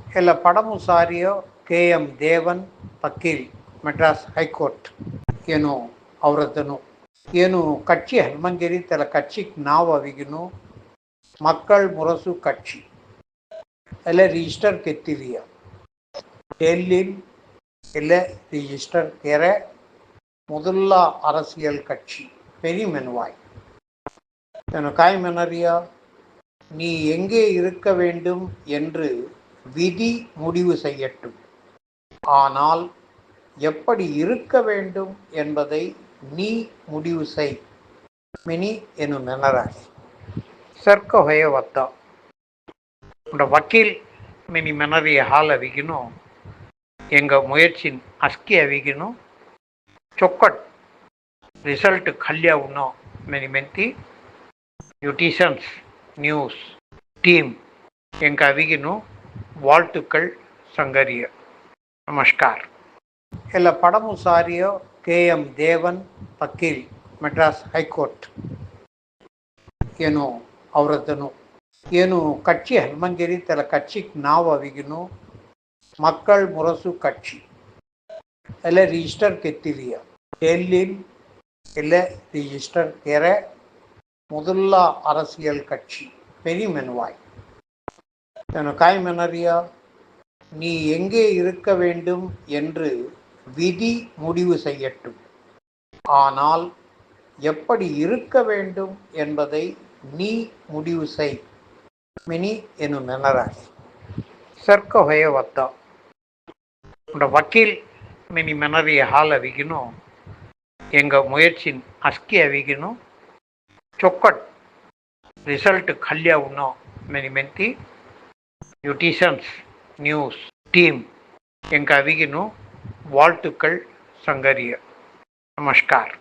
ಎಲ್ಲ ಪಡಮು ಸಾರಿಯೋ ಕೆ.ಎಂ. ದೇವನ್ ವಕೀಲ್ ಮೆಡ್ರಾಸ್ ಹೈಕೋರ್ಟ್ ಏನು ಅವರದ್ದನು ಏನು ಕட்சி ಹನುಮಂಗಿರಿ ತಲ ಕட்சிக்கு ನಾವು ಅವಿಗಿನು மக்கள் முரசு கட்சி ಎಲ್ಲ ರಿಜಿಸ್ಟರ್ ಕೆತ್ತಿರಿಯ டெல்லியில் இல்லை ரிஜிஸ்டர் கேர முதல்ல அரசியல் கட்சி பெரிய மெனுவாய் காய் மெனரியா நீ எங்கே இருக்க வேண்டும் என்று விதி முடிவு செய்யட்டும், ஆனால் எப்படி இருக்க வேண்டும் என்பதை நீ முடிவு செய். மினி எனும் மெனராய் ಸರ್ಕ ಹೊಯ ಒತ್ತ உண்ட வக்கீல் மினி மெனரிய ஹால் அவிக்கணும் எங்கள் முயற்சியின் அஸ்கி அவிக்கணும் ಚೊಕ್ಕಟ್ result Kalya ಉಣ್ಣೋ many ಮೆಂತಿ ನ್ಯೂಟಿಷನ್ಸ್ news team எங்கள் அவிகினு வாழ்த்துக்கள் சங்கரிய நமஸ்கார் ಎಲ್ಲ ಪಡಮು ಸಾರಿಯೋ ಕೆ.ಎಂ. ದೇವನ್ ವಕೀಲ್ ಮೆಡ್ರಾಸ್ ಹೈಕೋರ್ಟ್ ಏನು ಅವರದ್ದನು ಏನು ಕட்சி ಹನುಮಂಗಿರಿ ತಲ ಕட்சிக்கு ನಾವು ಅವಿಗಿನು மக்கள் முரசு கட்சி ಎಲ್ಲ ರಿಜಿಸ್ಟರ್ ಕೆತ್ತಿರಿಯ டெல்லியில் இல்லை ரிஜிஸ்டர் கேர முதல்ல அரசியல் கட்சி பெரிய மெனுவாய் காய் மெனரியா நீ எங்கே இருக்க வேண்டும் என்று விதி முடிவு செய்யட்டும், ஆனால் எப்படி இருக்க வேண்டும் என்பதை நீ முடிவு செய். மினி எனும் மெனராய் ಸರ್ಕ ಹೊಯ ಒತ್ತ உண்ட வக்கீல் மினி மெனரிய ஹால் அவிக்கணும் எங்கள் முயற்சியின் அஸ்கி அவிக்கணும் ಚೊಕ್ಕಟ್ result Kalya ಉಣ್ಣೋ many ಮೆಂತಿ ನ್ಯೂಟಿಷನ್ಸ್ news team எங்கள் அவிகினு வாழ்த்துக்கள் சங்கரிய நமஸ்கார்